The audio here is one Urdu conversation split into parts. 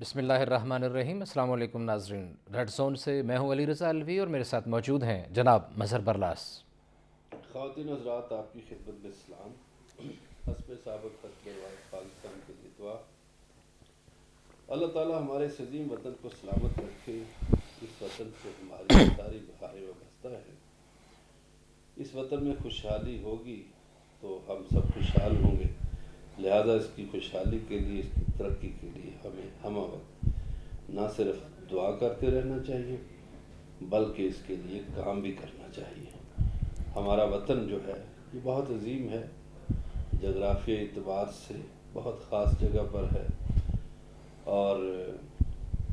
بسم اللہ الرحمن الرحیم۔ السلام علیکم ناظرین، ریڈ زون سے میں ہوں علی رضا الوی اور میرے ساتھ موجود ہیں جناب مظہر برلاس۔ خواتین حضرات، آپ کی خدمت میں سلام۔ حسب سابق حسب روایت پاکستان کے لیے دعا۔ اللہ تعالیٰ ہمارے اس عظیم وطن کو سلامت رکھے۔ اس وطن سے ہماری ساری بہاریں وابستہ ہیں۔ اس وطن میں خوشحالی ہوگی تو ہم سب خوشحال ہوں گے، لہذا اس کی خوشحالی کے لیے، اس کی ترقی کے لیے ہمیں ہمہ وقت نہ صرف دعا کرتے رہنا چاہیے بلکہ اس کے لیے کام بھی کرنا چاہیے۔ ہمارا وطن جو ہے یہ بہت عظیم ہے، جغرافیائی اعتبار سے بہت خاص جگہ پر ہے اور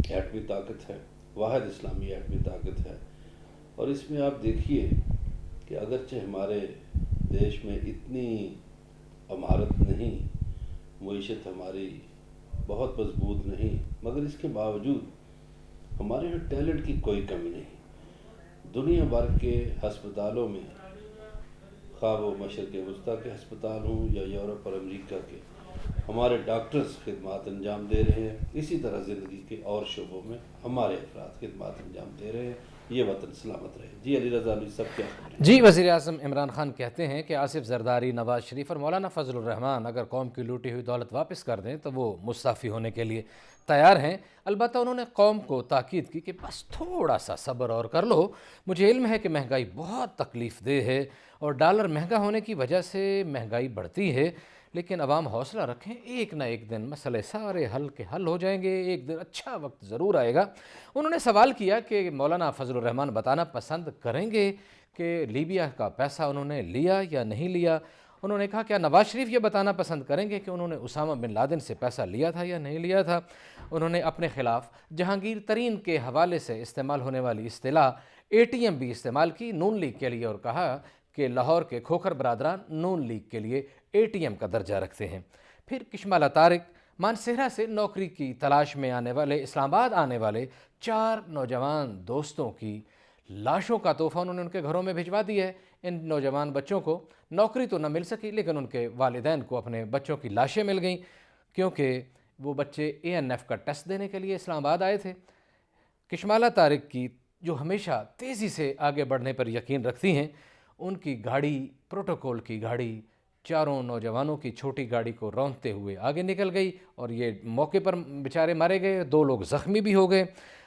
ایٹمی طاقت ہے، واحد اسلامی ایٹمی طاقت ہے۔ اور اس میں آپ دیکھیے کہ اگرچہ ہمارے دیش میں اتنی عمارت نہیں، معیشت ہماری بہت مضبوط نہیں، مگر اس کے باوجود ہمارے یہاں ٹیلنٹ کی کوئی کمی نہیں۔ دنیا بھر کے ہسپتالوں میں، خواہ وہ مشرق وسطیٰ کے ہسپتال ہوں یا یورپ اور امریکہ کے، ہمارے ڈاکٹرز خدمات انجام دے رہے ہیں۔ اسی طرح زندگی کے اور شعبوں میں ہمارے افراد خدمات انجام دے رہے ہیں۔ یہ وطن سلامت رہے۔ جی علی رضا علی، سب کیا خبر ہے؟ جی، وزیر اعظم عمران خان کہتے ہیں کہ آصف زرداری، نواز شریف اور مولانا فضل الرحمان اگر قوم کی لوٹی ہوئی دولت واپس کر دیں تو وہ مستعفی ہونے کے لیے تیار ہیں۔ البتہ انہوں نے قوم کو تاکید کی کہ بس تھوڑا سا صبر اور کر لو۔ مجھے علم ہے کہ مہنگائی بہت تکلیف دہ ہے اور ڈالر مہنگا ہونے کی وجہ سے مہنگائی بڑھتی ہے، لیکن عوام حوصلہ رکھیں، ایک نہ ایک دن مسئلے سارے حل کے حل ہو جائیں گے، ایک دن اچھا وقت ضرور آئے گا۔ انہوں نے سوال کیا کہ مولانا فضل الرحمان بتانا پسند کریں گے کہ لیبیا کا پیسہ انہوں نے لیا یا نہیں لیا۔ انہوں نے کہا کیا نواز شریف یہ بتانا پسند کریں گے کہ انہوں نے اسامہ بن لادن سے پیسہ لیا تھا یا نہیں لیا تھا۔ انہوں نے اپنے خلاف جہانگیر ترین کے حوالے سے استعمال ہونے والی اصطلاح ATM بھی استعمال کی نون لیگ کے لیے، اور کہا کہ لاہور کے کھوکھر برادران نون لیگ کے لیے ATM کا درجہ رکھتے ہیں۔ پھر کشمالہ طارق مانسہرہ سے نوکری کی تلاش میں آنے والے اسلام آباد آنے والے 4 نوجوان دوستوں کی لاشوں کا تحفہ انہوں نے ان کے گھروں میں بھجوا دیا ہے۔ ان نوجوان بچوں کو نوکری تو نہ مل سکی، لیکن ان کے والدین کو اپنے بچوں کی لاشیں مل گئیں، کیونکہ وہ بچے ANF کا ٹیسٹ دینے کے لیے اسلام آباد آئے تھے۔ کشمالہ طارق کی جو ہمیشہ تیزی سے آگے بڑھنے پر یقین رکھتی ہیں، ان کی گاڑی، پروٹوکول کی گاڑی، چاروں نوجوانوں کی چھوٹی گاڑی کو رونتے ہوئے آگے نکل گئی اور یہ موقع پر بیچارے مارے گئے، 2 لوگ زخمی بھی ہو گئے۔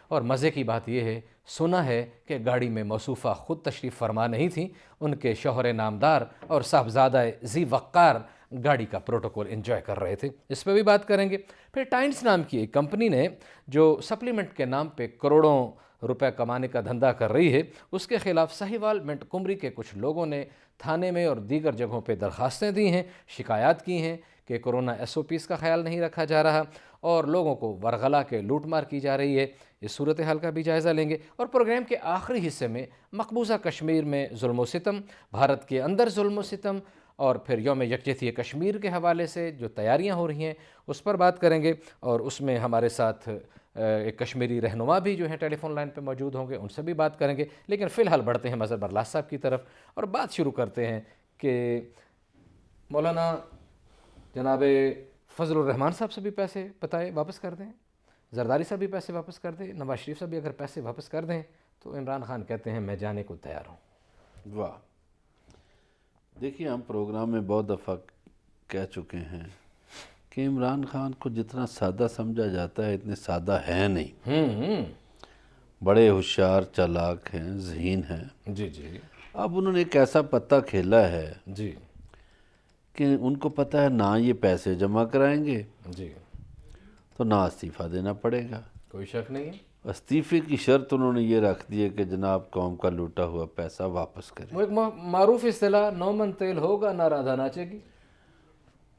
اور مزے کی بات یہ ہے، سنا ہے کہ گاڑی میں موصوفہ خود تشریف فرما نہیں تھیں، ان کے شوہر نامدار اور صاحبزادہ ذی وقار گاڑی کا پروٹوکول انجوائے کر رہے تھے۔ اس پہ بھی بات کریں گے۔ پھر ٹائمز نام کی ایک کمپنی نے جو سپلیمنٹ کے نام پہ کروڑوں روپے کمانے کا دھندا کر رہی ہے، اس کے خلاف ساہیوال منٹ کمری کے کچھ لوگوں نے تھانے میں اور دیگر جگہوں پہ درخواستیں دی ہیں، شکایات کی ہیں کہ کورونا SOPs کا خیال نہیں رکھا جا رہا اور لوگوں کو ورغلا کے لوٹ مار کی جا رہی ہے۔ اس صورتحال کا بھی جائزہ لیں گے اور پروگرام کے آخری حصے میں مقبوضہ کشمیر میں ظلم و ستم، بھارت کے اندر ظلم و ستم، اور پھر یوم یکجہتی کشمیر کے حوالے سے جو تیاریاں ہو رہی ہیں اس پر بات کریں گے، اور اس میں ہمارے ساتھ ایک کشمیری رہنما بھی جو ہیں ٹیلی فون لائن پہ موجود ہوں گے، ان سے بھی بات کریں گے۔ لیکن فی الحال بڑھتے ہیں مظہر برلاس صاحب کی طرف اور بات شروع کرتے ہیں کہ مولانا جناب فضل الرحمان صاحب سے بھی پیسے بتائے واپس کر دیں، زرداری صاحب بھی پیسے واپس کر دیں، نواز شریف صاحب بھی اگر پیسے واپس کر دیں تو عمران خان کہتے ہیں میں جانے کو تیار ہوں۔ واہ! دیکھیے، ہم پروگرام میں بہت دفعہ کہہ چکے ہیں کہ عمران خان کو جتنا سادہ سمجھا جاتا ہے اتنے سادہ ہے نہیں، بڑے ہوشیار، چالاک ہیں، ذہین ہیں۔ جی جی اب انہوں نے ایک ایسا پتہ کھیلا ہے جی کہ ان کو پتہ ہے نہ یہ پیسے جمع کرائیں گے جی، تو نہ استعفیٰ دینا پڑے گا۔ کوئی شک نہیں ہے۔ استعفے کی شرط انہوں نے یہ رکھ دی ہے کہ جناب قوم کا لوٹا ہوا پیسہ واپس کریں۔ وہ ایک معروف اصطلاح 9 من تیل ہوگا نہ رادھا ناچے گی۔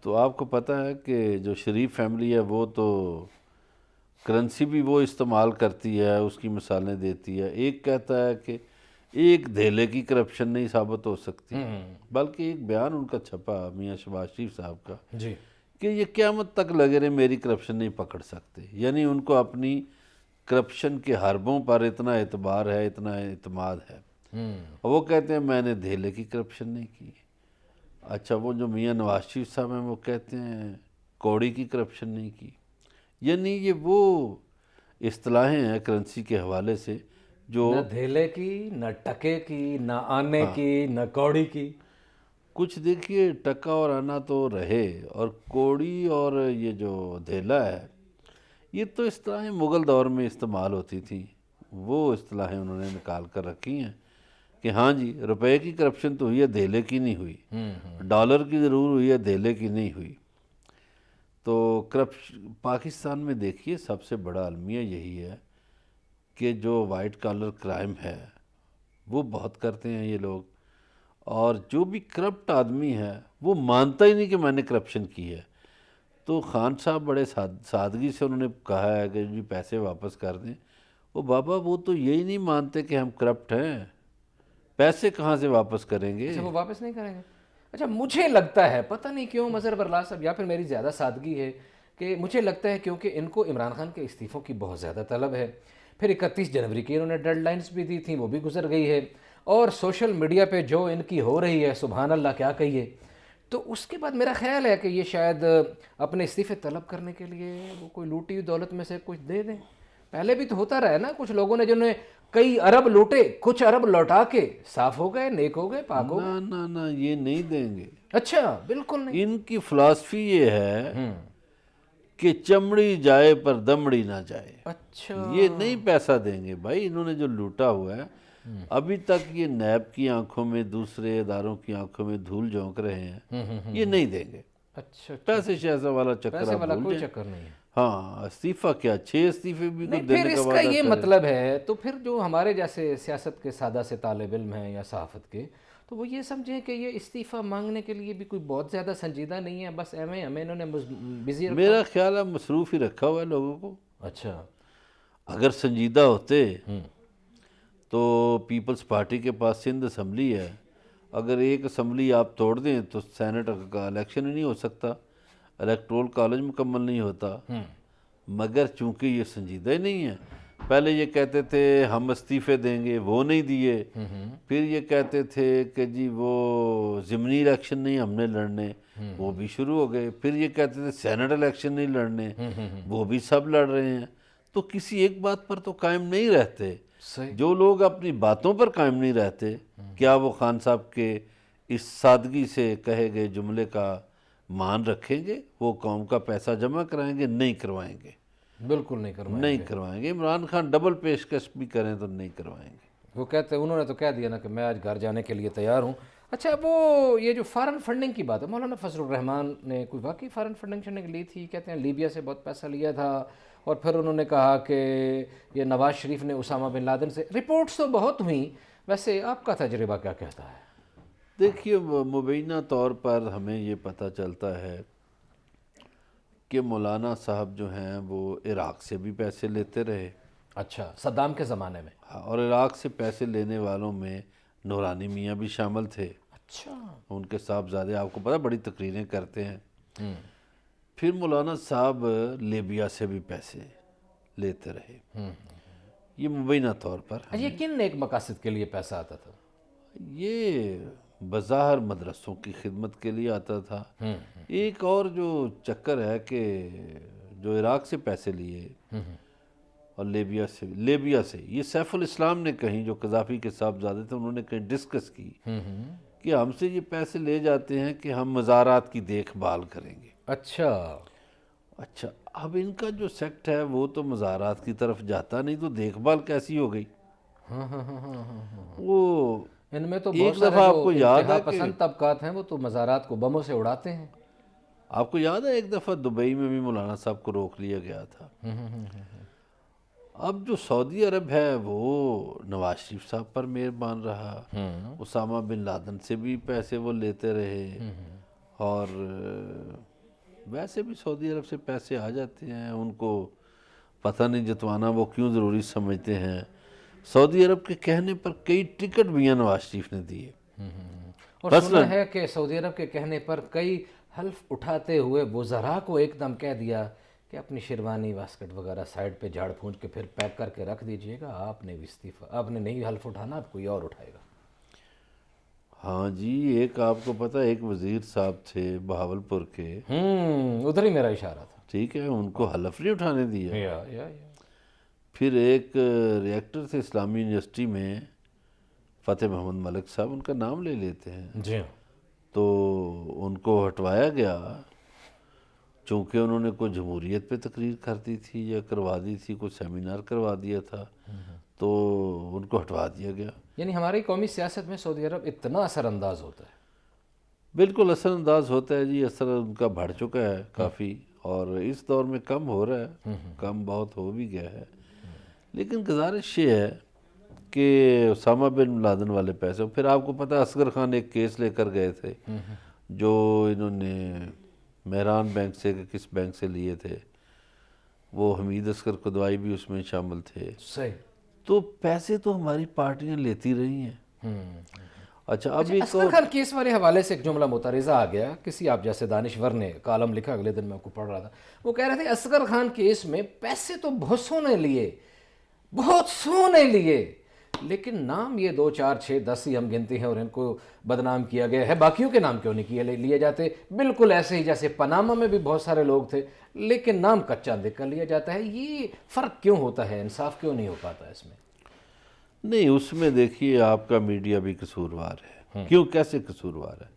تو آپ کو پتہ ہے کہ جو شریف فیملی ہے وہ تو کرنسی بھی وہ استعمال کرتی ہے، اس کی مثالیں دیتی ہے۔ ایک کہتا ہے کہ ایک دھیلے کی کرپشن نہیں ثابت ہو سکتی، بلکہ ایک بیان ان کا چھپا میاں شہباز شریف صاحب کا جی کہ یہ قیامت تک لگے رہے میری کرپشن نہیں پکڑ سکتے، یعنی ان کو اپنی کرپشن کے حربوں پر اتنا اعتبار ہے، اتنا اعتماد ہے، اور وہ کہتے ہیں میں نے دھیلے کی کرپشن نہیں کی۔ اچھا، وہ جو میاں نواز شریف صاحب ہیں وہ کہتے ہیں کوڑی کی کرپشن نہیں کی۔ یعنی یہ وہ اصطلاحیں ہیں کرنسی کے حوالے سے جو نہ دھیلے کی، نہ ٹکے کی، نہ آنے کی، نہ کوڑی کی. کچھ دیکھیے ٹکا اور آنا تو رہے، اور کوڑی اور یہ جو دھیلا ہے یہ تو اصطلاحیں مغل دور میں استعمال ہوتی تھیں، وہ اصطلاحیں انہوں نے نکال کر رکھی ہیں کہ ہاں جی روپے کی کرپشن تو ہوئی ہے، دھیلے کی نہیں ہوئی. ڈالر کی ضرور ہوئی ہے، دھیلے کی نہیں ہوئی. تو پاکستان میں دیکھیے سب سے بڑا المیہ یہی ہے کہ جو وائٹ کالر کرائم ہے وہ بہت کرتے ہیں یہ لوگ، اور جو بھی کرپٹ آدمی ہے وہ مانتا ہی نہیں کہ میں نے کرپشن کی ہے. تو خان صاحب بڑے سادگی سے انہوں نے کہا ہے کہ جی پیسے واپس کر دیں. وہ بابا وہ تو یہی نہیں مانتے کہ ہم کرپٹ ہیں، پیسے کہاں سے واپس کریں گے؟ اچھا وہ واپس نہیں کریں گے. اچھا مجھے لگتا ہے پتہ نہیں کیوں مظہر برلا صاحب، یا پھر میری زیادہ سادگی ہے، کہ مجھے لگتا ہے کیونکہ ان کو عمران خان کے استعفوں کی بہت زیادہ طلب ہے. پھر 31 جنوری کی انہوں نے ڈیڈ لائنز بھی دی تھیں، وہ بھی گزر گئی ہے، اور سوشل میڈیا پہ جو ان کی ہو رہی ہے سبحان اللہ کیا کہیے. تو اس کے بعد میرا خیال ہے کہ یہ شاید اپنے استعفے طلب کرنے کے لیے وہ کوئی لوٹی ہوئی دولت میں سے کچھ دے دیں. پہلے بھی تو ہوتا رہا ہے نا، کچھ لوگوں نے جنہوں نے کئی ارب لوٹے، کچھ ارب لوٹا کے صاف ہو گئے، نیک ہو گئے، پاک ہو گئے. نہ یہ نہیں دیں گے. اچھا بالکل نہیں. ان کی فلاسفی یہ ہے کہ چمڑی جائے پر دمڑی نہ جائے. اچھا یہ نہیں پیسہ دیں گے بھائی. انہوں نے جو لوٹا ہوا ہے ابھی تک یہ نیب کی آنکھوں میں، دوسرے اداروں کی آنکھوں میں دھول جھونک رہے ہیں، یہ نہیں دیں گے. اچھا پیسے شیسے والا چکر پیسے آپ والا بھول کوئی جائیں. چکر نہیں ہے. ہاں استعفیٰ کیا 6 استعفے بھی نہیں کوئی پھر دینے کا اس کا وعدہ یہ کرے. مطلب ہے تو پھر جو ہمارے جیسے سیاست کے سادہ سے طالب علم ہیں یا صحافت کے، تو وہ یہ سمجھیں کہ یہ استعفیٰ مانگنے کے لیے بھی کوئی بہت زیادہ سنجیدہ نہیں ہے، بس ہمیں انہوں نے بزی رکھا. میرا خیال ہے مصروف ہی رکھا ہوا ہے لوگوں کو. اچھا اگر سنجیدہ ہوتے تو پیپلز پارٹی کے پاس سندھ اسمبلی ہے، اگر ایک اسمبلی آپ توڑ دیں تو سینٹ کا الیکشن ہی نہیں ہو سکتا، الیکٹورل کالج مکمل نہیں ہوتا. مگر چونکہ یہ سنجیدہ ہی نہیں ہے، پہلے یہ کہتے تھے ہم استعفے دیں گے، وہ نہیں دیے. پھر یہ کہتے تھے کہ جی وہ ضمنی الیکشن نہیں ہم نے لڑنے، وہ بھی شروع ہو گئے. پھر یہ کہتے تھے سینٹ الیکشن نہیں لڑنے، وہ بھی سب لڑ رہے ہیں. تو کسی ایک بات پر تو قائم نہیں رہتے. صحیح. جو لوگ اپنی باتوں پر قائم نہیں رہتے، کیا وہ خان صاحب کے اس سادگی سے کہے گئے جملے کا مان رکھیں گے؟ وہ قوم کا پیسہ جمع کرائیں گے؟ نہیں کروائیں گے. بالکل نہیں کروائیں نہیں گے. کروائیں گے. عمران خان ڈبل پیشکش بھی کریں تو نہیں کروائیں گے. وہ کہتے ہیں، انہوں نے تو کہہ دیا نا کہ میں آج گھر جانے کے لیے تیار ہوں. اچھا وہ یہ جو فارن فنڈنگ کی بات ہے، مولانا فضل الرحمان نے کوئی واقعی فارن فنڈنگ لی تھی؟ کہتے ہیں لیبیا سے بہت پیسہ لیا تھا، اور پھر انہوں نے کہا کہ یہ نواز شریف نے اسامہ بن لادن سے. رپورٹس تو بہت ہوئیں، ویسے آپ کا تجربہ کیا کہتا ہے؟ دیکھیے مبینہ طور پر ہمیں یہ پتہ چلتا ہے کہ مولانا صاحب جو ہیں وہ عراق سے بھی پیسے لیتے رہے. اچھا صدام کے زمانے میں. اور عراق سے پیسے لینے والوں میں نورانی میاں بھی شامل تھے. اچھا. ان کے صاحبزادے آپ کو پتہ بڑی تقریریں کرتے ہیں. پھر مولانا صاحب لیبیا سے بھی پیسے لیتے رہے. یہ مبینہ طور پر یہ کن ایک مقاصد کے لیے پیسہ آتا تھا؟ یہ بظاہر مدرسوں کی خدمت کے لیے آتا تھا. ایک اور جو چکر ہے کہ جو عراق سے پیسے لیے اور لیبیا سے یہ سیف الاسلام نے کہیں، جو قذافی کے صاحبزادے تھے، انہوں نے کہیں ڈسکس کی کہ ہم سے یہ پیسے لے جاتے ہیں کہ ہم مزارات کی دیکھ بھال کریں گے. اچھا اب ان کا جو سیکٹ ہے وہ تو مزارات کی طرف جاتا نہیں، تو دیکھ بھال کیسی ہو گئی؟ وہ ان میں تو ایک بہت دفعہ سارے آپ کو یاد انتہا ہے کہ پسند طبقات ہیں، وہ تو مزارات کو بموں سے اڑاتے ہیں. آپ کو یاد ہے ایک دفعہ دبئی میں بھی مولانا صاحب کو روک لیا گیا تھا. اب جو سعودی عرب ہے وہ نواز شریف صاحب پر مہربان رہا، اسامہ بن لادن سے بھی پیسے وہ لیتے رہے، اور ویسے بھی سعودی عرب سے پیسے آ جاتے ہیں. ان کو پتہ نہیں جتوانا وہ کیوں ضروری سمجھتے ہیں. سعودی عرب کے کہنے پر کئی ٹکٹ بھی نواز شریف نے دیے. اور سنا ہے کہ سعودی عرب کے کہنے پر کئی حلف اٹھاتے ہوئے وزراء کو ایک دم کہہ دیا کہ اپنی شیروانی واسکٹ وغیرہ سائڈ پہ جھاڑ پھونچ کے پھر پیک کر کے رکھ دیجئے گا، آپ نے بھی استعفیٰ، آپ نے نہیں حلف اٹھانا، اب کوئی اور اٹھائے گا. ہاں جی، ایک آپ کو پتہ ایک وزیر صاحب تھے بہاولپور کے، ادھر ہی میرا اشارہ تھا. ٹھیک ہے، ان کو حلف نہیں اٹھانے دیا. یا پھر ایک ریکٹر تھے اسلامی یونیورسٹی میں، فتح محمد ملک صاحب، ان کا نام لے لیتے ہیں، جی ہاں. تو ان کو ہٹوایا گیا چونکہ انہوں نے کوئی جمہوریت پہ تقریر کر دی تھی یا کروا دی تھی، کوئی سیمینار کروا دیا تھا، تو ان کو ہٹوا دیا گیا. یعنی ہماری قومی سیاست میں سعودی عرب اتنا اثر انداز ہوتا ہے. بالکل اثر انداز ہوتا ہے جی، اثر ان کا بڑھ چکا ہے کافی، اور اس دور میں کم ہو رہا ہے، کم بہت ہو بھی گیا ہے. لیکن گزارش یہ ہے کہ اسامہ بن لادن والے پیسے، پھر آپ کو پتہ ہے اصغر خان ایک کیس لے کر گئے تھے جو انہوں نے مہران بینک سے کہ کس بینک سے لیے تھے، وہ حمید اصغر قدوائی بھی اس میں شامل تھے. صحیح. تو پیسے تو ہماری پارٹیاں لیتی رہی ہیں. اچھا اب ایک اصغر خان کیس والے حوالے سے ایک جملہ متعارضہ آ گیا، کسی آپ جیسے دانشور نے کالم لکھا، اگلے دن میں آپ کو پڑھ رہا تھا، وہ کہہ رہے تھے اصغر خان کیس میں پیسے تو بہت سونے لیے، بہت سونے لیے، لیکن نام یہ 2 4 6 10 ہی ہم گنتے ہیں اور ان کو بدنام کیا گیا ہے، باقیوں کے نام کیوں نہیں کیے لیے جاتے؟ بالکل ایسے ہی جیسے پاناما میں بھی بہت سارے لوگ تھے لیکن نام کچا دیکھ کر لیا جاتا ہے. یہ فرق کیوں ہوتا ہے؟ انصاف کیوں نہیں ہو پاتا اس میں؟ نہیں، اس میں دیکھیے آپ کا میڈیا بھی قصوروار ہے. کیوں، کیسے قصوروار ہے؟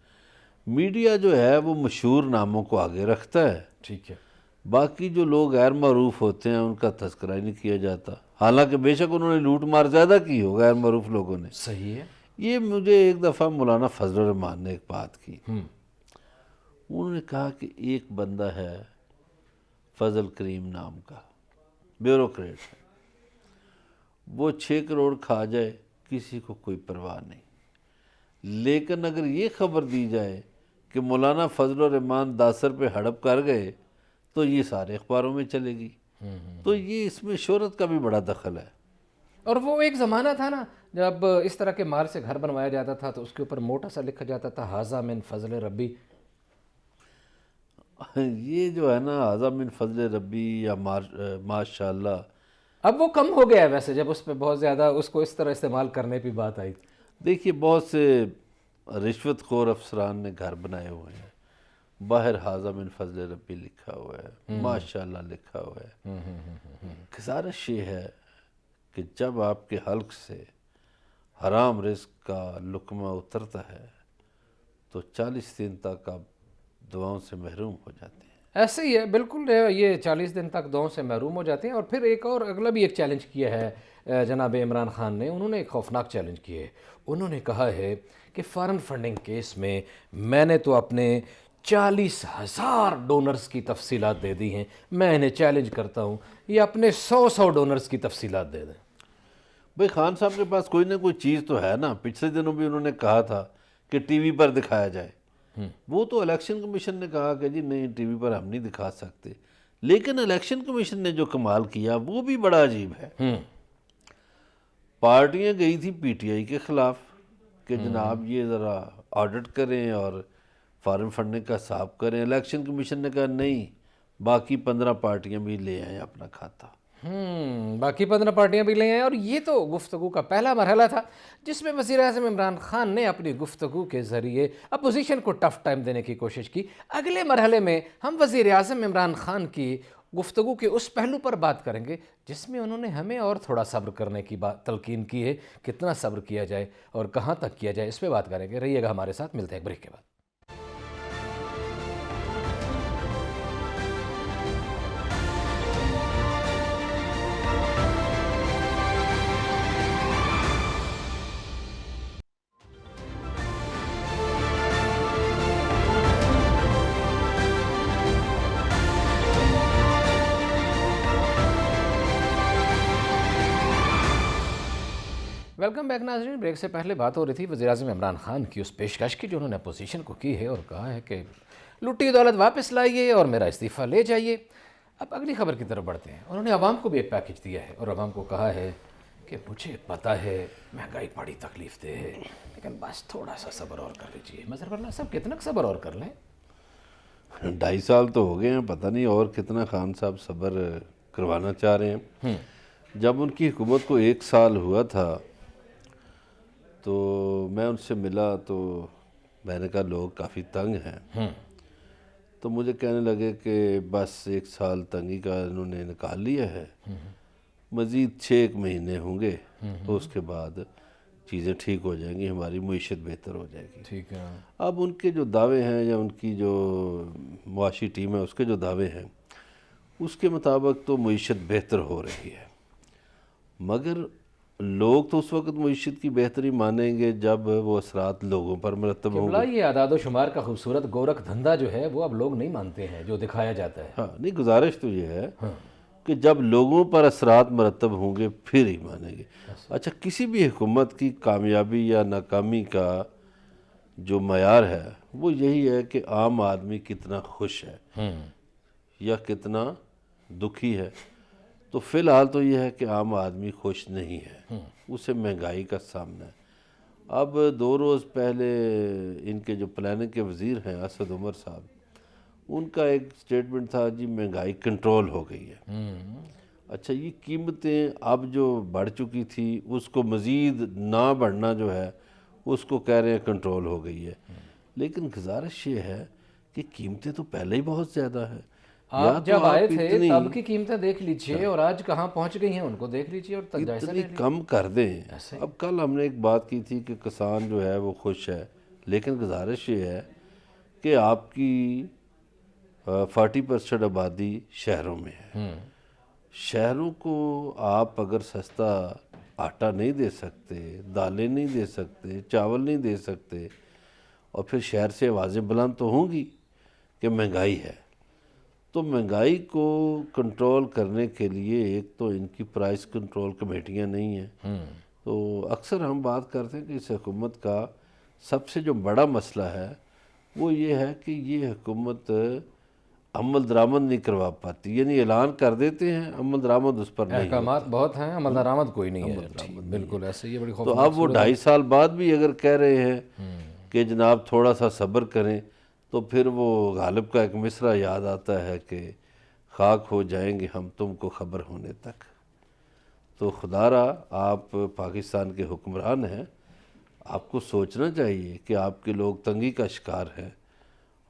میڈیا جو ہے وہ مشہور ناموں کو آگے رکھتا ہے، ٹھیک ہے. باقی جو لوگ غیر معروف ہوتے ہیں ان کا تذکرہ ہی نہیں کیا جاتا، حالانکہ بے شک انہوں نے لوٹ مار زیادہ کی ہو غیر معروف لوگوں نے. صحیح ہے. یہ مجھے ایک دفعہ مولانا فضل الرحمان نے ایک بات کی، انہوں نے کہا کہ ایک بندہ ہے فضل کریم نام کا، بیوروکریٹ ہے، وہ 6 کروڑ کھا جائے کسی کو کوئی پرواہ نہیں، لیکن اگر یہ خبر دی جائے کہ مولانا فضل الرحمان داسر پہ ہڑپ کر گئے تو یہ سارے اخباروں میں چلے گی. تو یہ اس میں شہرت کا بھی بڑا دخل ہے. اور وہ ایک زمانہ تھا نا جب اس طرح کے مال سے گھر بنوایا جاتا تھا تو اس کے اوپر موٹا سا لکھا جاتا تھا ھذا من فضل ربی. یہ جو ہے نا ھذا من فضل ربی یا ماشاء اللہ، اب وہ کم ہو گیا ہے ویسے، جب اس پہ بہت زیادہ اس کو اس طرح استعمال کرنے پہ بات آئی تھی. دیکھیے بہت سے رشوت خور افسران نے گھر بنائے ہوئے ہیں، باہر ھذا من فضل ربی لکھا ہوا ہے، ماشاء اللہ لکھا ہوا ہے. گزارش یہ ہے کہ جب آپ کے حلق سے حرام رزق کا لقمہ اترتا ہے تو 40 دن تک آپ دعاؤں سے محروم ہو جاتے ہیں. ایسے ہی ہے بالکل، یہ 40 دن تک دعاؤں سے محروم ہو جاتے ہیں. اور پھر ایک اور اگلا بھی ایک چیلنج کیا ہے جناب عمران خان نے، انہوں نے ایک خوفناک چیلنج کیا ہے. انہوں نے کہا ہے کہ فارن فنڈنگ کیس میں نے تو اپنے 40,000 ڈونرز کی تفصیلات دے دی ہیں، میں انہیں چیلنج کرتا ہوں یہ اپنے 100 ڈونرز کی تفصیلات دے دیں. بھئی خان صاحب کے پاس کوئی نہ کوئی چیز تو ہے نا. پچھلے دنوں بھی انہوں نے کہا تھا کہ ٹی وی پر دکھایا جائے، وہ تو الیکشن کمیشن نے کہا کہ جی نہیں ٹی وی پر ہم نہیں دکھا سکتے، لیکن الیکشن کمیشن نے جو کمال کیا وہ بھی بڑا عجیب ہے. پارٹیاں گئی تھی پی ٹی آئی کے خلاف کہ جناب یہ ذرا آڈٹ کریں اور فارن فنڈنگ کا حساب کریں. الیکشن کمیشن نے کہا نہیں، باقی 15 پارٹیاں بھی لے آئیں اپنا کھاتا. باقی 15 پارٹیاں بھی لے آئیں. اور یہ تو گفتگو کا پہلا مرحلہ تھا جس میں وزیر اعظم عمران خان نے اپنی گفتگو کے ذریعے اپوزیشن کو ٹف ٹائم دینے کی کوشش کی. اگلے مرحلے میں ہم وزیر اعظم عمران خان کی گفتگو کے اس پہلو پر بات کریں گے جس میں انہوں نے ہمیں اور تھوڑا صبر کرنے کی تلقین کی ہے. کتنا صبر کیا جائے اور کہاں تک کیا جائے اس پہ بات کریں گے. رہیے گا ہمارے ساتھ، ملتے ہیں ایک بریک کے بعد. ویلکم بیک ناظرین. بریک سے پہلے بات ہو رہی تھی وزیر اعظم عمران خان کی اس پیشکش کی جو انہوں نے اپوزیشن کو کی ہے اور کہا ہے کہ لوٹی دولت واپس لائیے اور میرا استعفیٰ لے جائیے. اب اگلی خبر کی طرف بڑھتے ہیں. انہوں نے عوام کو بھی ایک پیکج دیا ہے اور عوام کو کہا ہے کہ مجھے پتہ ہے مہنگائی بڑی تکلیف دہ ہے لیکن بس تھوڑا سا صبر اور کر لیجیے. مظہر اللہ صاحب کتنا صبر اور کر لیں؟ 2.5 سال تو ہو گئے ہیں، پتہ نہیں اور کتنا خان صاحب صبر کروانا چاہ رہے ہیں. جب ان کی حکومت کو 1 سال ہوا تھا تو میں ان سے ملا تو میں نے کہا لوگ کافی تنگ ہیں، تو مجھے کہنے لگے کہ بس 1 سال تنگی کا انہوں نے نکال لیا ہے، مزید 6 مہینے ہوں گے تو اس کے بعد چیزیں ٹھیک ہو جائیں گی، ہماری معیشت بہتر ہو جائے گی۔ ٹھیک ہے۔ اب ان کے جو دعوے ہیں یا ان کی جو معاشی ٹیم ہے اس کے جو دعوے ہیں اس کے مطابق تو معیشت بہتر ہو رہی ہے، مگر لوگ تو اس وقت معیشت کی بہتری مانیں گے جب وہ اثرات لوگوں پر مرتب ہوں قبلہ گے۔ یہ اعداد و شمار کا خوبصورت گورکھ دھندا جو ہے وہ اب لوگ نہیں مانتے ہیں جو دکھایا جاتا ہے۔ ہاں نہیں، گزارش تو یہ ہے کہ جب لوگوں پر اثرات مرتب ہوں گے پھر ہی مانیں گے۔ اچھا، کسی بھی حکومت کی کامیابی یا ناکامی کا جو معیار ہے وہ یہی ہے کہ عام آدمی کتنا خوش ہے یا کتنا دکھی ہے۔ تو فی الحال تو یہ ہے کہ عام آدمی خوش نہیں ہے، اسے مہنگائی کا سامنا ہے۔ اب 2 روز پہلے ان کے جو پلاننگ کے وزیر ہیں اسد عمر صاحب، ان کا ایک سٹیٹمنٹ تھا جی مہنگائی کنٹرول ہو گئی ہے۔ اچھا، یہ قیمتیں اب جو بڑھ چکی تھی اس کو مزید نہ بڑھنا جو ہے اس کو کہہ رہے ہیں کنٹرول ہو گئی ہے، لیکن گزارش یہ ہے کہ قیمتیں تو پہلے ہی بہت زیادہ ہیں۔ یا آپ تو جب آئے تھے اتنی تب کی قیمتیں دیکھ لیجئے اور آج کہاں پہنچ گئی ہیں ان کو دیکھ لیجئے اور جائزہ لے لیجئے۔ کم کر دیں۔ اب کل ہم نے ایک بات کی تھی کہ کسان جو ہے وہ خوش ہے، لیکن گزارش یہ ہے کہ آپ کی 40% آبادی شہروں میں ہے۔ شہروں کو آپ اگر سستا آٹا نہیں دے سکتے، دالیں نہیں دے سکتے، چاول نہیں دے سکتے، اور پھر شہر سے آوازیں بلند تو ہوں گی کہ مہنگائی ہے، تو مہنگائی کو کنٹرول کرنے کے لیے ایک تو ان کی پرائس کنٹرول کمیٹیاں نہیں ہیں۔ تو اکثر ہم بات کرتے ہیں کہ اس حکومت کا سب سے جو بڑا مسئلہ ہے وہ یہ ہے کہ یہ حکومت عمل درآمد نہیں کروا پاتی، یعنی اعلان کر دیتے ہیں، عمل درآمد اس پر نہیں احکامات ہوتا۔ بہت ہیں، عمل درآمد کوئی نہیں ہے۔ بالکل ایسے یہ بڑی تو خوفناک اب وہ صورت ہے۔ 2.5 سال بعد بھی اگر کہہ رہے ہیں کہ جناب تھوڑا سا صبر کریں، تو پھر وہ غالب کا ایک مصرع یاد آتا ہے کہ خاک ہو جائیں گے ہم تم کو خبر ہونے تک۔ تو خدا را آپ پاکستان کے حکمران ہیں، آپ کو سوچنا چاہیے کہ آپ کے لوگ تنگی کا شکار ہیں،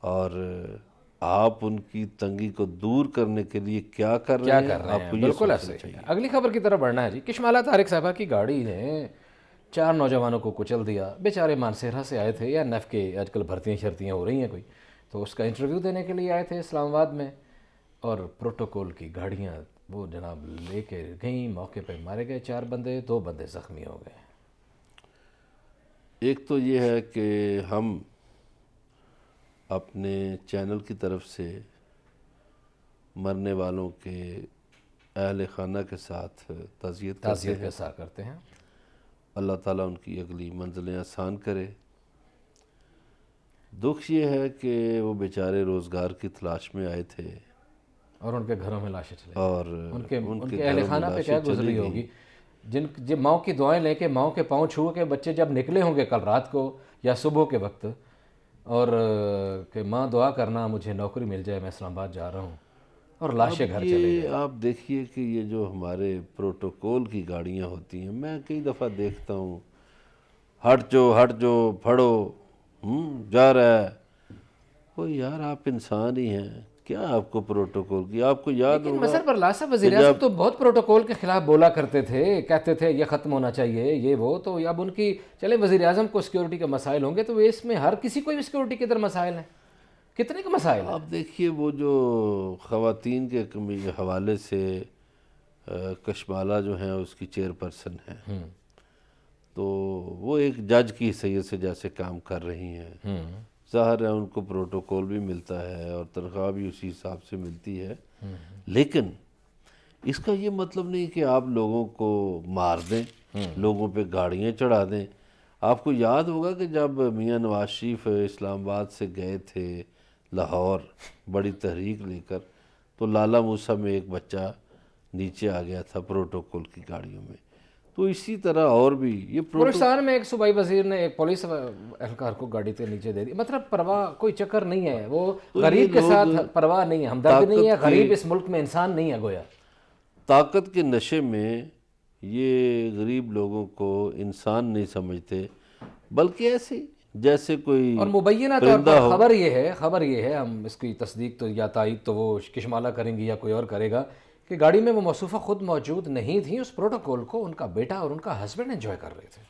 اور آپ ان کی تنگی کو دور کرنے کے لیے کیا کر رہے ہیں، آپ کو یہ بالکل سوچنا ایسے چاہیے۔ اگلی خبر کی طرف بڑھنا ہے جی۔ کشمالہ طارق صاحبہ کی گاڑی نے 4 نوجوانوں کو کچل دیا، بیچارے مانسہرہ سے آئے تھے، یا نیف کے آج کل بھرتیاں شرطیاں ہو رہی ہیں کوئی، تو اس کا انٹرویو دینے کے لیے آئے تھے اسلام آباد میں، اور پروٹوکول کی گاڑیاں وہ جناب لے کے گئیں، موقع پہ مارے گئے 4 بندے، 2 بندے زخمی ہو گئے۔ ایک تو یہ ہے کہ ہم اپنے چینل کی طرف سے مرنے والوں کے اہل خانہ کے ساتھ تعزیت تعزیت کا اظہار کرتے ہیں۔ اللہ تعالیٰ ان کی اگلی منزلیں آسان کرے۔ دکھ یہ ہے کہ وہ بیچارے روزگار کی تلاش میں آئے تھے اور ان کے گھروں میں لاشیں چلے اور ان کے گھروں اہل میں خانہ پہ لاشیں کیا چلی گزری گئیں۔ ہوگی، جب ماؤں کی دعائیں لے کے ماؤں کے پاؤں چھو کے بچے جب نکلے ہوں گے کل رات کو یا صبح کے وقت، اور کہ ماں دعا کرنا مجھے نوکری مل جائے، میں اسلام آباد جا رہا ہوں، اور لاشیں گھر چلے یہ گئے۔ آپ دیکھیے کہ یہ جو ہمارے پروٹوکول کی گاڑیاں ہوتی ہیں، میں کئی دفعہ دیکھتا ہوں ہٹ جو پھڑو، جا رہا ہے۔ وہ یار آپ انسان ہی ہیں، کیا آپ کو پروٹوکول کی؟ آپ کو یاد لیکن ہوگا مظہر برلا صاحب وزیر اعظم تو بہت پروٹوکول کے خلاف بولا کرتے تھے، کہتے تھے یہ ختم ہونا چاہیے، یہ وہ، تو اب ان کی چلے وزیر اعظم کو سیکیورٹی کے مسائل ہوں گے، تو اس میں ہر کسی کو بھی سیکیورٹی کے ادھر مسائل ہیں، کتنے کے مسائل ہیں؟ آپ دیکھیے وہ جو خواتین کے حوالے سے کشمالہ جو ہیں اس کی چیئرپرسن ہیں، تو وہ ایک جج کی حیثیت سے جیسے کام کر رہی ہیں، ظاہر ہے ان کو پروٹوکول بھی ملتا ہے اور تنخواہ بھی اسی حساب سے ملتی ہے، لیکن اس کا یہ مطلب نہیں کہ آپ لوگوں کو مار دیں، لوگوں پہ گاڑیاں چڑھا دیں۔ آپ کو یاد ہوگا کہ جب میاں نواز شریف اسلام آباد سے گئے تھے لاہور بڑی تحریک لے کر، تو لالا موسیٰ میں ایک بچہ نیچے آ گیا تھا پروٹوکول کی گاڑیوں میں۔ تو اسی طرح اور بھی یہ پاکستان میں ایک صوبائی وزیر نے ایک پولیس اہلکار کو گاڑی کے نیچے دے دی، مطلب پرواہ کوئی چکر نہیں ہے، وہ غریب کے ساتھ پرواہ نہیں ہے، ہمدرد نہیں ہے، غریب اس ملک میں انسان نہیں ہے گویا۔ طاقت کے نشے میں یہ غریب لوگوں کو انسان نہیں سمجھتے، بلکہ ایسے جیسے کوئی اور مبینہ طور پرندہ پر ہو. خبر یہ ہے، ہم اس کی تصدیق تو یا تائید تو وہ کشمالہ کریں گی یا کوئی اور کرے گا، کہ گاڑی میں وہ موصوفہ خود موجود نہیں تھیں، اس پروٹوکول کو ان کا بیٹا اور ان کا ہسبینڈ انجوائے کر رہے تھے۔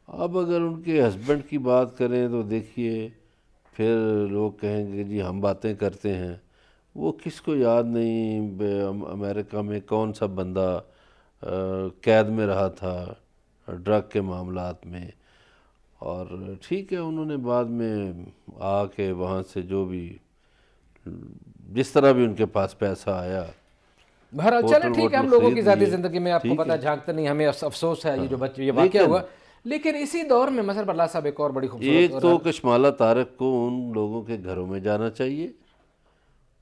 اب اگر ان کے ہسبینڈ کی بات کریں تو دیکھیے پھر لوگ کہیں گے جی ہم باتیں کرتے ہیں، وہ کس کو یاد نہیں امریکہ میں کون سا بندہ قید میں رہا تھا ڈرگ کے معاملات میں، اور ٹھیک ہے انہوں نے بعد میں آ کے وہاں سے جو بھی جس طرح بھی ان کے پاس پیسہ آیا بہرحال چلیں ہوٹل ٹھیک ہے، ووٹل ہم لوگوں کی خرید ذاتی لیے. زندگی میں آپ کو ٹھیک پتہ ہے. جھانکتے نہیں، ہمیں افسوس ہے یہ واقعہ لیکن ہوا، لیکن اسی دور میں مظہر اللہ صاحب ایک اور بڑی خوبصورت ایک اور تو کشمالہ طارق کو ان لوگوں کے گھروں میں جانا چاہیے،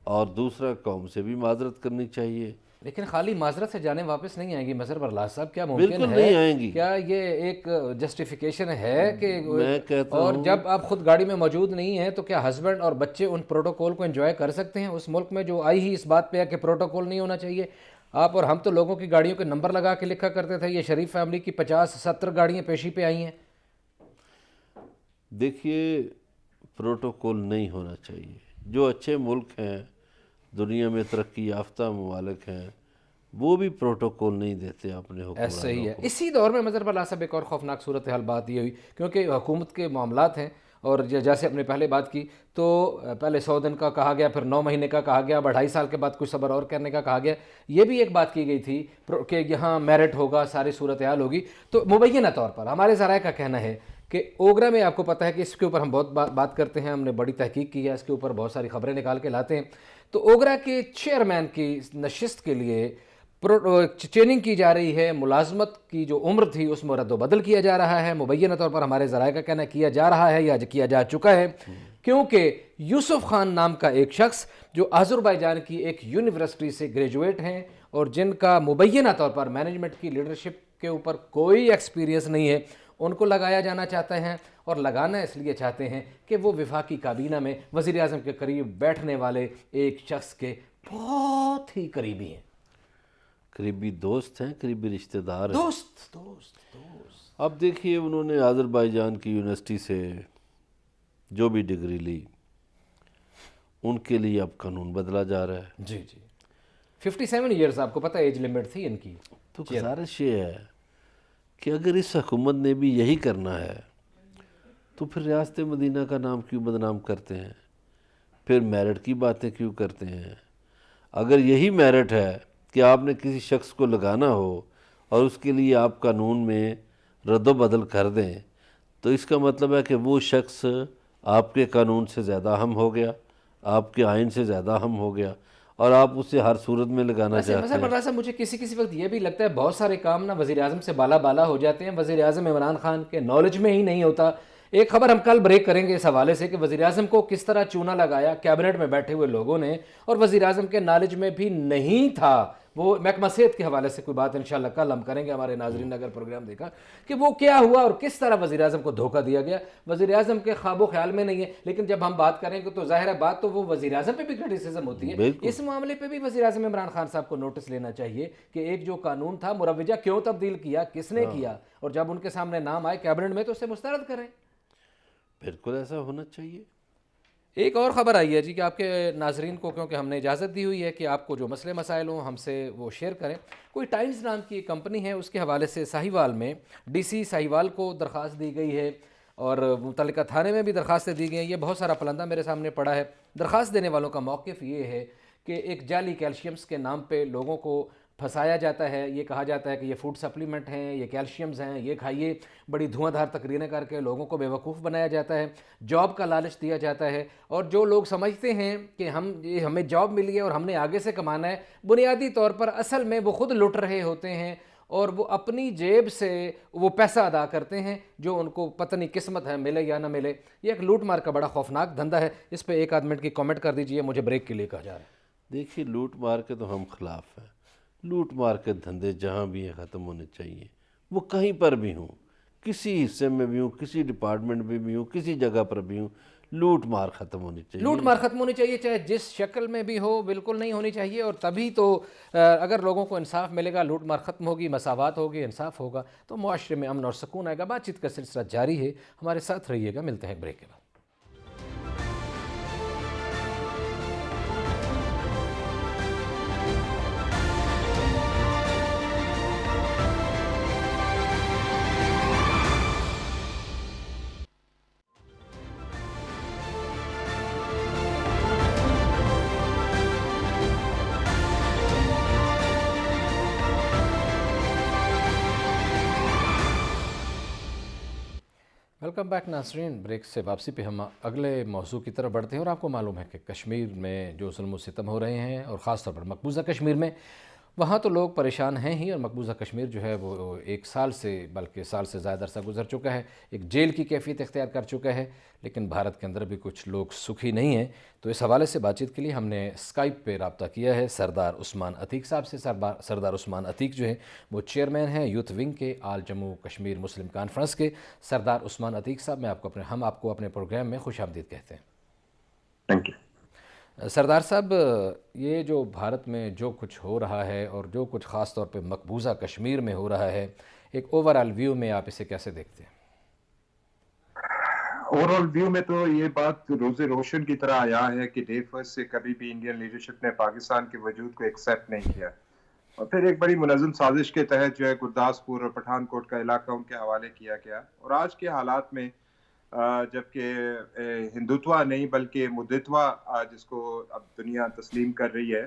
اور دوسرا قوم سے بھی معذرت کرنی چاہیے. لیکن خالی معذرت سے جانے واپس نہیں آئیں گی مظہر برلا صاحب، کیا ممکن بالکل ہے؟ نہیں آئیں گی. کیا یہ ایک جسٹیفیکیشن ہے کہ میں کہتا اور ہوں جب آپ خود گاڑی میں موجود نہیں ہیں تو کیا ہسبینڈ اور بچے ان پروٹوکول کو انجوائے کر سکتے ہیں؟ اس ملک میں جو آئی ہی اس بات پہ ہے کہ پروٹوکول نہیں ہونا چاہیے. آپ اور ہم تو لوگوں کی گاڑیوں کے نمبر لگا کے لکھا کرتے تھے، یہ شریف فیملی کی 50-70 گاڑیاں پیشی پہ آئی ہیں. دیکھیے پروٹوکول نہیں ہونا چاہیے. جو اچھے ملک ہیں، دنیا میں ترقی یافتہ ممالک ہیں، وہ بھی پروٹوکول نہیں دیتے اپنے ایسا ہی حکمرانوں ہے. کو. اسی دور میں مظہر برلا صاحب ایک اور خوفناک صورتحال بات یہ ہوئی، کیونکہ حکومت کے معاملات ہیں، اور جیسے اپنے پہلے بات کی تو پہلے 100 دن کا کہا گیا، پھر 9 مہینے کا کہا گیا، اب 2.5 سال کے بعد کچھ صبر اور کرنے کا کہا گیا. یہ بھی ایک بات کی گئی تھی کہ یہاں میرٹ ہوگا، ساری صورتحال ہوگی. تو مبینہ طور پر ہمارے ذرائع کا کہنا ہے کہ اوگرا میں آپ کو پتہ ہے کہ اس کے اوپر ہم بہت بات کرتے ہیں، ہم نے بڑی تحقیق کی ہے، اس کے اوپر بہت ساری خبریں نکال کے لاتے ہیں. تو اوگرا کے چیئرمین کی نشست کے لیے چیننگ کی جا رہی ہے، ملازمت کی جو عمر تھی اس میں رد و بدل کیا جا رہا ہے. مبینہ طور پر ہمارے ذرائع کا کہنا کیا جا رہا ہے یا کیا جا چکا ہے، کیونکہ یوسف خان نام کا ایک شخص جو آذربائیجان کی ایک یونیورسٹی سے گریجویٹ ہیں اور جن کا مبینہ طور پر مینجمنٹ کی لیڈرشپ کے اوپر کوئی ایکسپیرینس نہیں ہے، ان کو لگایا جانا چاہتے ہیں. اور لگانا اس لیے چاہتے ہیں کہ وہ وفاقی کابینہ میں وزیر اعظم کے قریب بیٹھنے والے ایک شخص کے بہت ہی قریبی ہیں، قریبی دوست ہیں، قریبی رشتہ دار ہیں. دوست. اب دیکھیے انہوں نے آذربائیجان کی یونیورسٹی سے جو بھی ڈگری لی، ان کے لیے اب قانون بدلا جا رہا ہے. جی 57 ایئرز آپ کو پتہ ایج لمٹ تھی ان کی. تو گزارش یہ ہے کہ اگر اس حکومت نے بھی یہی کرنا ہے تو پھر ریاست مدینہ کا نام کیوں بدنام کرتے ہیں؟ پھر میرٹ کی باتیں کیوں کرتے ہیں؟ اگر یہی میرٹ ہے کہ آپ نے کسی شخص کو لگانا ہو اور اس کے لیے آپ قانون میں رد و بدل کر دیں، تو اس کا مطلب ہے کہ وہ شخص آپ کے قانون سے زیادہ اہم ہو گیا، آپ کے آئین سے زیادہ اہم ہو گیا، اور آپ اسے ہر صورت میں لگانا چاہتے مظہر ہیں. برلا صاحب مجھے کسی وقت یہ بھی لگتا ہے بہت سارے کام نا وزیر اعظم سے بالا ہو جاتے ہیں، وزیر اعظم عمران خان کے نالج میں ہی نہیں ہوتا. ایک خبر ہم کل بریک کریں گے اس حوالے سے کہ وزیر اعظم کو کس طرح چونا لگایا کیبنٹ میں بیٹھے ہوئے لوگوں نے، اور وزیر اعظم کے نالج میں بھی نہیں تھا. وہ محکمہ صحت کے حوالے سے کوئی بات انشاءاللہ کل ہم کریں گے. ہمارے ناظرین نے اگر پروگرام دیکھا کہ وہ کیا ہوا اور کس طرح وزیر اعظم کو دھوکہ دیا گیا، وزیر اعظم کے خواب و خیال میں نہیں ہے. لیکن جب ہم بات کریں گے تو ظاہر ہے بات تو وہ وزیر اعظم پہ بھی کرٹیسزم ہوتی ہے. بالکل. اس معاملے پہ بھی وزیر اعظم عمران خان صاحب کو نوٹس لینا چاہیے کہ ایک جو قانون تھا مروجہ کیوں تبدیل کیا، کس نے کیا، اور جب ان کے سامنے نام آئے کیبنٹ میں تو اسے مسترد کریں. بالکل ایسا ہونا چاہیے. ایک اور خبر آئی ہے جی کہ آپ کے ناظرین کو، کیونکہ ہم نے اجازت دی ہوئی ہے کہ آپ کو جو مسئلے مسائل ہوں ہم سے وہ شیئر کریں. کوئی ٹائمز نام کی ایک کمپنی ہے، اس کے حوالے سے ساہیوال میں ڈی سی ساہیوال کو درخواست دی گئی ہے اور متعلقہ تھانے میں بھی درخواستیں دی گئی ہیں. یہ بہت سارا پلندہ میرے سامنے پڑا ہے. درخواست دینے والوں کا موقف یہ ہے کہ ایک جعلی کیلشیمز کے نام پہ لوگوں کو پھنسایا جاتا ہے. یہ کہا جاتا ہے کہ یہ فوڈ سپلیمنٹ ہیں، یہ کیلشیمز ہیں، یہ کھائیے. بڑی دھواں دھار تقریریں کر کے لوگوں کو بیوقوف بنایا جاتا ہے. جاب کا لالچ دیا جاتا ہے، اور جو لوگ سمجھتے ہیں کہ ہمیں جاب ملی ہے اور ہم نے آگے سے کمانا ہے، بنیادی طور پر اصل میں وہ خود لٹ رہے ہوتے ہیں اور وہ اپنی جیب سے وہ پیسہ ادا کرتے ہیں جو ان کو پتہ نہیں قسمت ہے ملے یا نہ ملے. یہ ایک لوٹ مار کا بڑا خوفناک دھندا ہے. اس پہ ایک آدھ منٹ کی کامنٹ کر دیجئے، مجھے بریک کے لیے کہا جا رہا ہے. دیکھیے لوٹ مار کے تو ہم خلاف ہیں. لوٹ مار کے دھندے جہاں بھی ہیں ختم ہونے چاہیے. وہ کہیں پر بھی ہوں، کسی حصے میں بھی ہوں، کسی ڈپارٹمنٹ میں بھی ہوں، کسی جگہ پر بھی ہوں. لوٹ مار ختم ہونی چاہیے. لوٹ مار ختم ہونی چاہیے، چاہے جس شکل میں بھی ہو، بالکل نہیں ہونی چاہیے. اور تبھی تو اگر لوگوں کو انصاف ملے گا، لوٹ مار ختم ہوگی، مساوات ہوگی، انصاف ہوگا، تو معاشرے میں امن اور سکون آئے گا. بات چیت کا سلسلہ جاری ہے، ہمارے ساتھ رہیے گا. ملتے ہیں بریک کے بعد. ویلکم بیک ناظرین. بریک سے واپسی پہ ہم اگلے موضوع کی طرف بڑھتے ہیں. اور آپ کو معلوم ہے کہ کشمیر میں جو ظلم و ستم ہو رہے ہیں، اور خاص طور پر مقبوضہ کشمیر میں، وہاں تو لوگ پریشان ہیں ہی. اور مقبوضہ کشمیر جو ہے وہ ایک سال سے، بلکہ سال سے زیادہ عرصہ گزر چکا ہے، ایک جیل کی کیفیت اختیار کر چکا ہے. لیکن بھارت کے اندر بھی کچھ لوگ سکھی نہیں ہیں. تو اس حوالے سے بات چیت کے لیے ہم نے اسکائپ پہ رابطہ کیا ہے سردار عثمان عتیق صاحب سے. سردار عثمان عتیق جو ہیں وہ چیئرمین ہیں یوتھ ونگ کے، آل جموں کشمیر مسلم کانفرنس کے. سردار عثمان عتیق صاحب، ہم آپ کو اپنے پروگرام میں خوش آمدید کہتے ہیں. Thank you. سردار صاحب، یہ جو بھارت میں جو کچھ ہو رہا ہے، اور جو کچھ خاص طور پہ مقبوضہ کشمیر میں ہو رہا ہے، ایک اوور آل ویو میں آپ اسے کیسے دیکھتے ہیں؟ اوور آل ویو میں تو یہ بات روز روشن کی طرح آیا ہے کہ ڈے فرسٹ سے کبھی بھی انڈین لیڈرشپ نے پاکستان کے وجود کو ایکسیپٹ نہیں کیا، اور پھر ایک بڑی منظم سازش کے تحت جو ہے گرداسپور اور پٹھان کوٹ کا علاقہ ان کے حوالے کیا گیا. اور آج کے حالات میں جبکہ ہندوتوا نہیں بلکہ مدتوا جس کو اب دنیا تسلیم کر رہی ہے،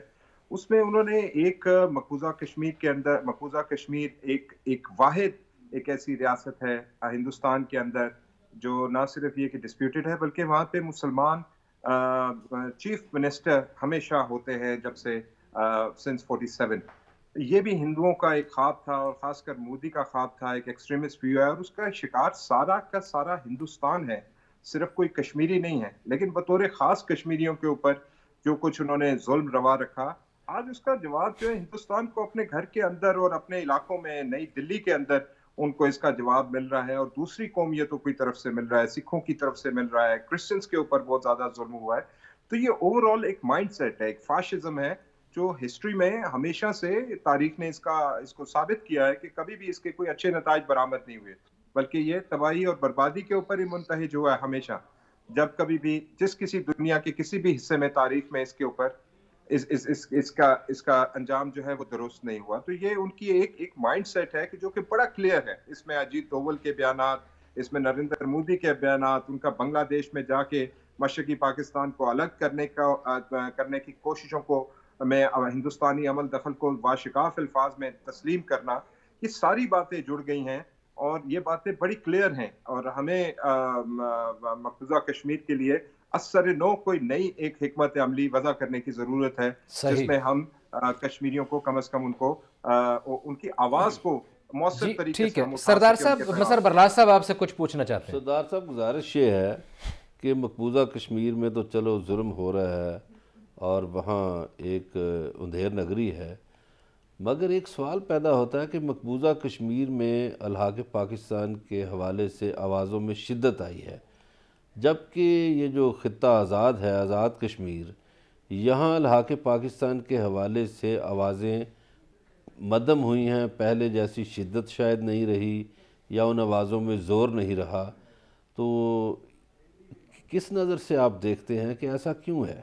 اس میں انہوں نے ایک مقبوضہ کشمیر کے اندر، مقبوضہ کشمیر ایک واحد ایک ایسی ریاست ہے ہندوستان کے اندر جو نہ صرف یہ کہ ڈسپیوٹڈ ہے، بلکہ وہاں پہ مسلمان چیف منسٹر ہمیشہ ہوتے ہیں جب سے سنس 47. یہ بھی ہندوؤں کا ایک خواب تھا، اور خاص کر مودی کا خواب تھا. ایک ایکسٹریمسٹ ویو ہے، اور اس کا شکار سارا کا سارا ہندوستان ہے، صرف کوئی کشمیری نہیں ہے. لیکن بطور خاص کشمیریوں کے اوپر جو کچھ انہوں نے ظلم روا رکھا، آج اس کا جواب جو ہے ہندوستان کو اپنے گھر کے اندر اور اپنے علاقوں میں، نئی دلی کے اندر ان کو اس کا جواب مل رہا ہے. اور دوسری قومیتوں کی طرف سے مل رہا ہے، سکھوں کی طرف سے مل رہا ہے، کرسچنز کے اوپر بہت زیادہ ظلم ہوا ہے. تو یہ اوور آل ایک مائنڈ سیٹ ہے، ایک فاشزم ہے جو ہسٹری میں ہمیشہ سے تاریخ نے اس کو ثابت کیا ہے کہ کبھی بھی اس کے کوئی اچھے نتائج برآمد نہیں ہوئے، بلکہ یہ تباہی اور بربادی کے اوپر ہی منتہج ہوا ہے ہمیشہ. جب کبھی بھی جس کسی دنیا کے کسی بھی حصے میں تاریخ میں اس کے اوپر اس کا انجام جو ہے وہ درست نہیں ہوا. تو یہ ان کی ایک مائنڈ سیٹ ہے کہ جو کہ بڑا کلیئر ہے. اس میں اجیت دوول کے بیانات، اس میں نریندر مودی کے بیانات، ان کا بنگلہ دیش میں جا کے مشرقی پاکستان کو الگ کرنے کی کوششوں کو میں ہندوستانی عمل دخل کو واشکاف الفاظ میں تسلیم کرنا، یہ ساری باتیں جڑ گئی ہیں اور یہ باتیں بڑی کلیئر ہیں. اور ہمیں مقبوضہ کشمیر کے لیے اثر نو کوئی نئی ایک حکمت عملی وضع کرنے کی ضرورت ہے، جس میں ہم کشمیریوں کو کم از کم ان کی آواز کو مؤثر طریقے سے. سردار صاحب، مسر برلاس صاحب آپ سے کچھ پوچھنا چاہتے ہیں. سردار صاحب، گزارش یہ ہے کہ مقبوضہ کشمیر میں تو چلو ظلم ہو رہا ہے اور وہاں ایک اندھیر نگری ہے، مگر ایک سوال پیدا ہوتا ہے کہ مقبوضہ کشمیر میں الحاق پاکستان کے حوالے سے آوازوں میں شدت آئی ہے، جبکہ یہ جو خطہ آزاد ہے، آزاد کشمیر، یہاں الحاق پاکستان کے حوالے سے آوازیں مدھم ہوئی ہیں. پہلے جیسی شدت شاید نہیں رہی، یا ان آوازوں میں زور نہیں رہا. تو کس نظر سے آپ دیکھتے ہیں کہ ایسا کیوں ہے؟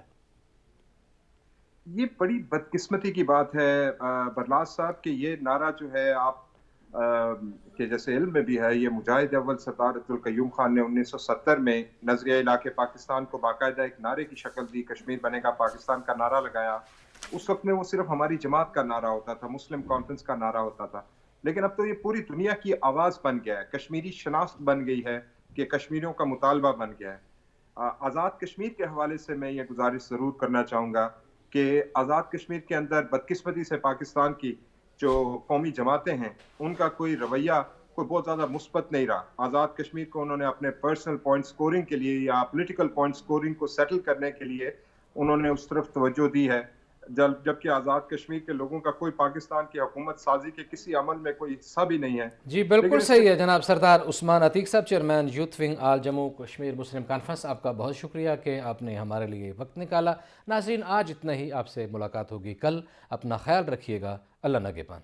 یہ بڑی بدقسمتی کی بات ہے برلاس صاحب کہ یہ نعرہ جو ہے آپ کہ جیسے علم میں بھی ہے، یہ مجاہد اول سردار عبدالقیوم خان نے 1970 میں نظریہ علاقے پاکستان کو باقاعدہ ایک نعرے کی شکل دی، کشمیر بنے گا پاکستان کا نعرہ لگایا. اس وقت میں وہ صرف ہماری جماعت کا نعرہ ہوتا تھا، مسلم کانفرنس کا نعرہ ہوتا تھا. لیکن اب تو یہ پوری دنیا کی آواز بن گیا ہے، کشمیری شناخت بن گئی ہے، کہ کشمیریوں کا مطالبہ بن گیا ہے. آزاد کشمیر کے حوالے سے میں یہ گزارش ضرور کرنا چاہوں گا کہ آزاد کشمیر کے اندر بدقسمتی سے پاکستان کی جو قومی جماعتیں ہیں ان کا کوئی رویہ کوئی بہت زیادہ مثبت نہیں رہا. آزاد کشمیر کو انہوں نے اپنے پرسنل پوائنٹ سکورنگ کے لیے یا پولیٹیکل پوائنٹ سکورنگ کو سیٹل کرنے کے لیے انہوں نے اس طرف توجہ دی ہے. جبکہ آزاد کشمیر کے لوگوں کا کوئی پاکستان کی حکومت سازی کے کسی عمل میں کوئی حصہ بھی نہیں ہے. جی بالکل صحیح ہے جناب سردار عثمان عتیق صاحب، چیئرمین یوتھ ونگ آل جموں کشمیر مسلم کانفرنس، آپ کا بہت شکریہ کہ آپ نے ہمارے لیے وقت نکالا. ناظرین آج اتنا ہی، آپ سے ملاقات ہوگی کل. اپنا خیال رکھیے گا. اللہ نگہبان.